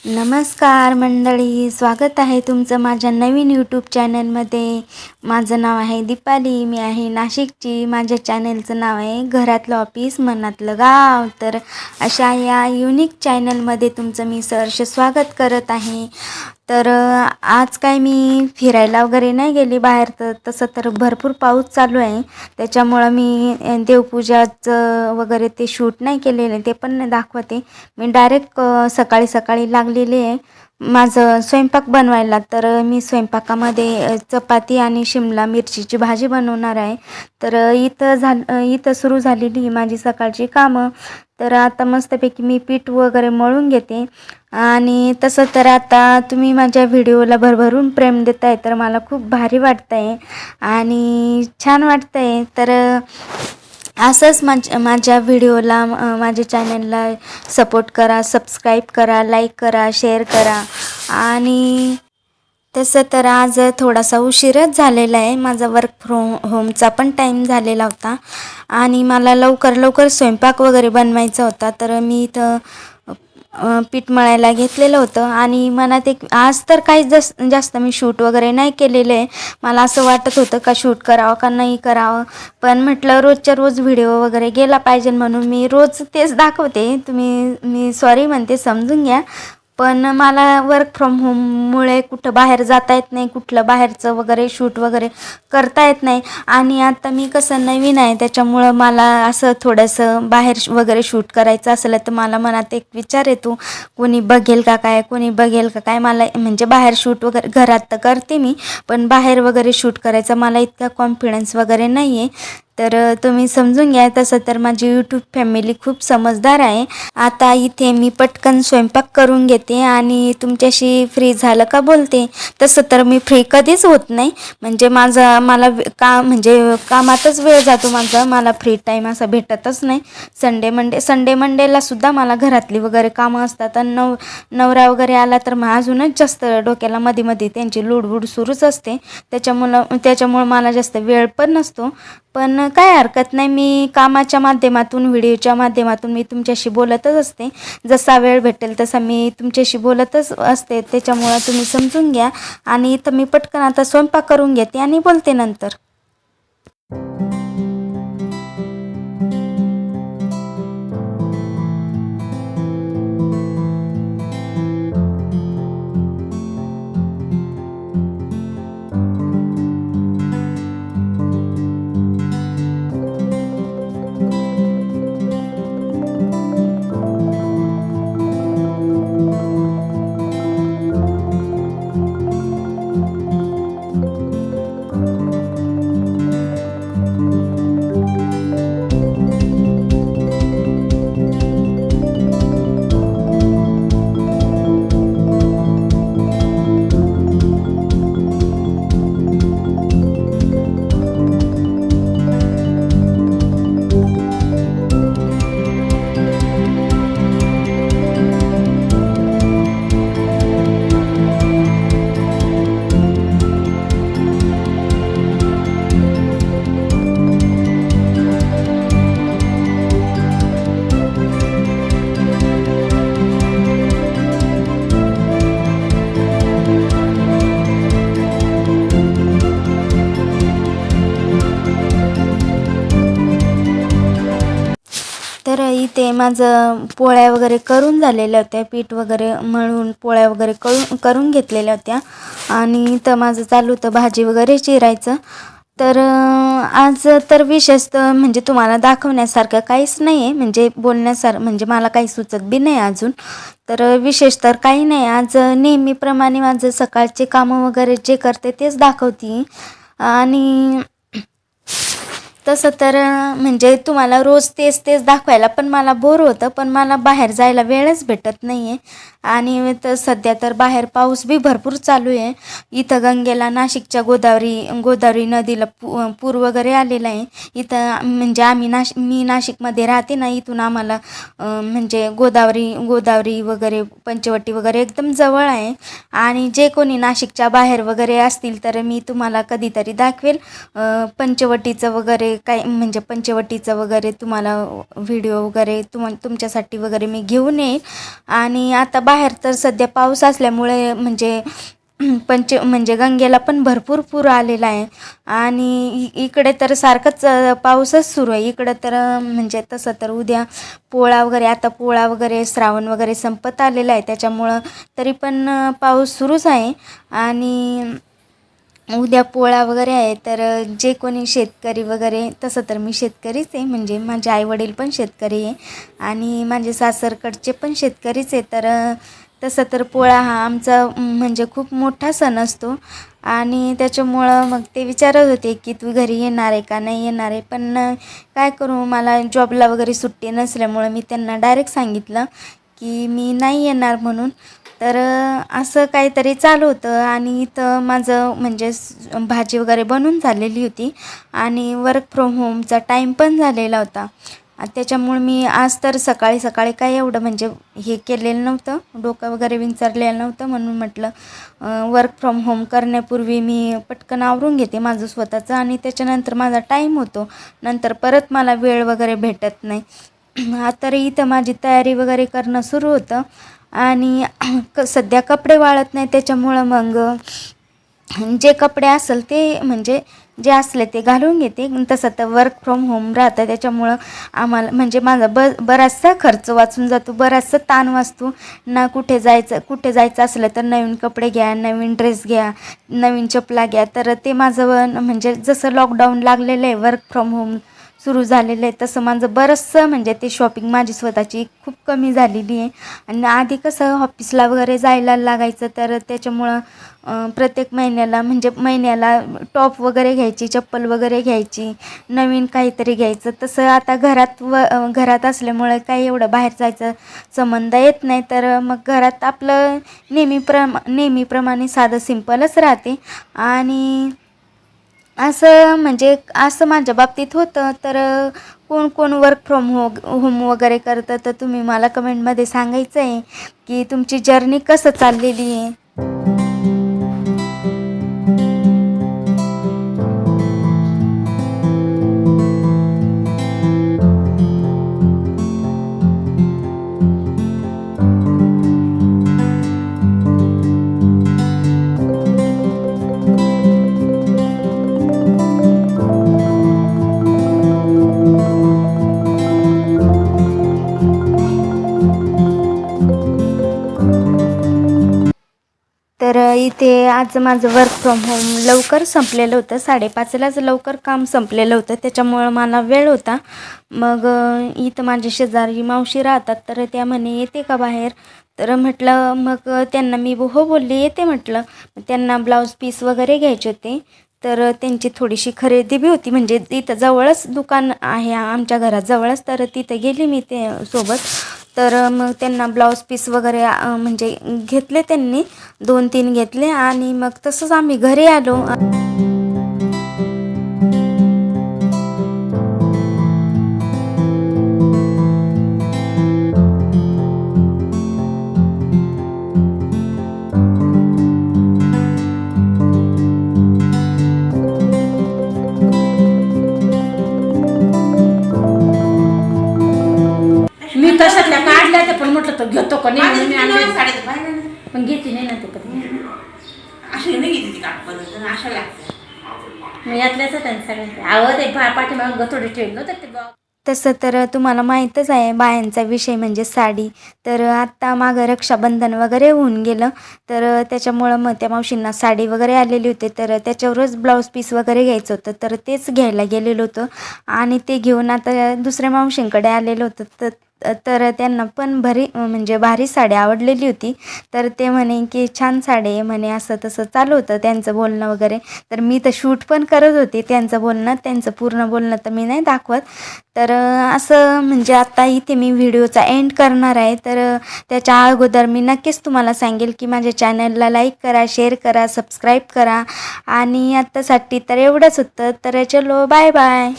नमस्कार मंडळी, स्वागत आहे तुमचं माझ्या नवीन यूट्यूब चॅनलमध्ये. माझं नाव आहे दीपाली, मी आहे नाशिकची. माझ्या चॅनलचं नाव आहे घरातलं ऑफिस मनातलं गाव. तर अशा या युनिक चॅनलमध्ये तुमचं मी सहर्ष स्वागत करत आहे. तर आज काय मी फिरायला वगैरे नाही गेली बाहेर, तर तसं तर भरपूर पाऊस चालू आहे, त्याच्यामुळं मी देवपूजाचं वगैरे ते शूट नाही केलेलं, ते पण नाही दाखवते. मी डायरेक्ट सकाळी सकाळी लागलेली आहे माझं स्वयंपाक बनवायला. तर मी स्वयंपाकामध्ये चपाती आणि शिमला मिरचीची भाजी बनवणार आहे. तर इथं सुरू झालेली ही माझी सकाळची कामं. तर आता मस्तपैकी मी पीठ वगैरे मळून घेते. आणि तसं तर आता तुम्ही माझ्या व्हिडिओला भरभरून प्रेम देताय, तर मला खूप भारी वाटतं आहे आणि छान वाटतं आहे. तर असंच माझ्या व्हिडिओला माझ्या चॅनलला सपोर्ट करा, सबस्क्राईब करा, लाईक करा, शेअर करा. आणि तसं तर आज थोडासा उशीरच झालेला आहे. माझा वर्क फ्रॉम होमचा पण टाईम झालेला होता आणि मला लवकर स्वयंपाक वगैरे बनवायचा होता. तर मी इथं पीठ मळायला घेतलेलं होतं आणि मनात एक आज तर काही जास्त मी शूट वगैरे नाही केलेलं आहे. मला असं वाटत होतं का शूट करावं का नाही करावं, पण म्हटलं रोजच्या रोज व्हिडिओ वगैरे गेला पाहिजे म्हणून मी रोज तेच दाखवते. मी सॉरी म्हणते, समजून घ्या. पण मला वर्क फ्रॉम होममुळे कुठं बाहेर जाता येत नाही, कुठलं बाहेरचं वगैरे शूट वगैरे करता येत नाही. आणि आता मी कसं नवीन आहे, त्याच्यामुळं मला असं थोडंसं बाहेर वगैरे शूट करायचं असलं तर मला मनात एक विचार येतो, कोणी बघेल का काय, कोणी बघेल का काय. मला म्हणजे बाहेर शूट वगैरे घरात तर करते मी, पण बाहेर वगैरे शूट करायचा मला इतका कॉन्फिडन्स वगैरे नाही आहे. तर तुम्ही समजून घ्या. तसं तर माझी यूट्यूब फॅमिली खूप समजदार आहे. आता इथे मी पटकन स्वयंपाक करून घेते आणि तुमच्याशी फ्री झालं का बोलते. तसं तर मी फ्री कधीच होत नाही, म्हणजे मला म्हणजे कामातच वेळ जातो माझा. मला फ्री टाईम असा भेटतच नाही. संडे मंडेला सुद्धा मला घरातली वगैरे कामं असतात आणि नवरा वगैरे आला तर मग अजूनच जास्त डोक्याला मध्ये त्यांची लुडबुड सुरूच असते. त्याच्यामुळं मला जास्त वेळ पण नसतो. पण काय हरकत नाही, मी कामाच्या माध्यमातून व्हिडिओच्या माध्यमातून मी तुमच्याशी बोलतच असते. जसा वेळ भेटेल तसा मी तुमच्याशी बोलतच असते, त्याच्यामुळं तुम्ही समजून घ्या. आणि इथं मी पटकन आता स्वयंपाक करून घेते आणि बोलते नंतर. तर इथे माझं पोळ्या वगैरे करून झालेल्या होत्या, पीठ वगैरे मळून पोळ्या वगैरे करून घेतलेल्या होत्या. आणि इथं माझं चालू होतं भाजी वगैरे चिरायचं. तर आज तर विशेष म्हणजे तुम्हाला दाखवण्यासारखं काहीच नाही आहे, म्हणजे म्हणजे मला काही सुचत बी नाही अजून. तर विशेष तर काही नाही आज, नेहमीप्रमाणे माझं सकाळचे कामं वगैरे जे करते तेच दाखवते. आणि तसं तर म्हणजे तुम्हाला रोज तेच दाखवायला पण मला बोर होतं, पण मला बाहेर जायला वेळच भेटत नाही आहे. आणि तर सध्या तर बाहेर पाऊस बी भरपूर चालू आहे. इथं गंगेला नाशिकच्या गोदावरी नदीला पूर वगैरे आलेला आहे. इथं म्हणजे मी नाशिकमध्ये राहते ना, इथून आम्हाला म्हणजे गोदावरी वगैरे पंचवटी वगैरे एकदम जवळ आहे. आणि जे कोणी नाशिकच्या बाहेर वगैरे असतील तर मी तुम्हाला कधीतरी दाखवेल पंचवटीचं वगैरे काही म्हणजे पंचवटीचं वगैरे तुम्हाला व्हिडिओ वगैरे तुमच्यासाठी वगैरे मी घेऊन येईल. आणि आता बाहेर तर सध्या पाऊस असल्यामुळे म्हणजे म्हणजे गंगेला पण भरपूर पूर आलेला आहे. आणि इकडे तर सारखंच पाऊसच सुरू आहे इकडं तर. म्हणजे तसं तर उद्या पोळा वगैरे, आता पोळा वगैरे श्रावण वगैरे संपत आलेला आहे, त्याच्यामुळं तरी पण पाऊस सुरूच आहे. आणि उद्या पोळा वगैरे आहे, तर जे कोणी शेतकरी वगैरे, तसं तर मी शेतकरीच आहे, म्हणजे माझे आईवडील पण शेतकरी आहे आणि माझे सासरकडचे पण शेतकरीच आहे. तर तसं तर पोळा हा आमचा म्हणजे खूप मोठा सण असतो. आणि त्याच्यामुळं मग ते विचारत होते की तू घरी येणार आहे का नाही येणार आहे. पण काय करू, मला जॉबला वगैरे सुट्टी नसल्यामुळं मी त्यांना डायरेक्ट सांगितलं की मी नाही येणार म्हणून. तर असं काहीतरी चालू होतं. आणि इथं माझं म्हणजे भाजी वगैरे बनवून झालेली होती आणि वर्क फ्रॉम होमचा टाईम पण झालेला होता. त्याच्यामुळे मी आज तर सकाळी सकाळी काय एवढं म्हणजे हे केलेलं नव्हतं, डोकं वगैरे विंचरलेलं नव्हतं. म्हणून म्हटलं वर्क फ्रॉम होम करण्यापूर्वी मी पटकन आवरून घेते माझं स्वतःचं, आणि त्याच्यानंतर माझा टाईम होतो, नंतर परत मला वेळ वगैरे भेटत नाही. तरी इथं माझी तयारी वगैरे करणं सुरू होतं. आणि सध्या कपडे वाळत नाही, त्याच्यामुळं मग जे कपडे असेल ते म्हणजे जे असले ते घालून घेते. तसं तर वर्क फ्रॉम होम राहतं, त्याच्यामुळं आम्हाला म्हणजे माझा बराचसा खर्च वाचून जातो, बराचसा ताण वाचतो ना. कुठे जायचं असलं तर नवीन कपडे घ्या, नवीन ड्रेस घ्या, नवीन चपला घ्या. तर ते माझं म्हणजे जसं लॉकडाऊन लागलेलं आहे, वर्क फ्रॉम होम सुरू झालेलं आहे, तसं माझं बरंचसं म्हणजे ते शॉपिंग माझी स्वतःची खूप कमी झालेली आहे. आणि आधी कसं ऑफिसला वगैरे जायला लागायचं, तर त्याच्यामुळं प्रत्येक महिन्याला टॉप वगैरे घ्यायची, चप्पल वगैरे घ्यायची, नवीन काहीतरी घ्यायचं. तसं आता घरात असल्यामुळे काही एवढं बाहेर जायचं संबंध येत नाही. तर मग घरात आपलं नेहमीप्रमाणे साधं सिंपलच राहते. आणि असं माझ्या बाबतीत होतं. तर कोण कोण वर्क फ्रॉम होम वगैरे करतं, तर तुम्ही मला कमेंटमध्ये सांगायचं आहे की तुमची जर्नी कसं चाललेली आहे. तर इथे आज माझं वर्क फ्रॉम होम लवकर संपलेलं होतं, 5:30लाच लवकर काम संपलेलं होतं, त्याच्यामुळं मला वेळ होता. मग इथं माझे शेजारी मावशी राहतात, तर त्या म्हणे येते का बाहेर. तर म्हटलं, मग त्यांना मी हो बोलली, येते म्हटलं. त्यांना ब्लाऊज पीस वगैरे घ्यायचे होते, तर त्यांची थोडीशी खरेदी बी होती. म्हणजे इथं जवळच दुकान आहे आमच्या घराजवळच, तर तिथं गेली मी ते सोबत. तर मग त्यांना ब्लाऊज पीस वगैरे म्हणजे घेतले त्यांनी, 2-3 घेतले. आणि मग तसंच आम्ही घरी आलो. मी तशातल्या काढल्या त्या, पण म्हटलं तर घेतो का नाही म्हणून मी आणले, पण घेतली नाही ना ते कधी. अशी नाही घेतली ती कापड, अशा लागतात. मी यातल्याच त्यांनी सगळ्यांचे आवड एक पाठीमाग थोडी ठेवलं तर ते तसं तर तुम्हाला माहीतच आहे बायांचा विषय म्हणजे साडी. तर आत्ता मागं रक्षाबंधन वगैरे होऊन गेलं, तर त्याच्यामुळं मग त्या मावशींना साडी वगैरे आलेली होती, तर त्याच्यावरच ब्लाऊज पीस वगैरे घ्यायचं होतं, तर तेच घ्यायला गेलेलं होतं. आणि ते घेऊन आता दुसऱ्या मावशींकडे आलेलं होतं. तर त्यांना पण म्हणजे भारी साडी आवडलेली होती. तर ते म्हणे की छान साडी आहे म्हणे, असं तसं चालू होतं त्यांचं बोलणं वगैरे. तर मी तर शूट पण करत होते त्यांचं पूर्ण बोलणं तर मी नाही दाखवत. तर असं म्हणजे आता इथे मी व्हिडिओचा एंड करणार आहे. तर त्याच्या अगोदर मी नक्कीच तुम्हाला सांगेल की माझ्या चॅनलला लाईक करा, शेअर करा, सबस्क्राईब करा. आणि आत्तासाठी तर एवढंच होतं. तर चलो, बाय बाय.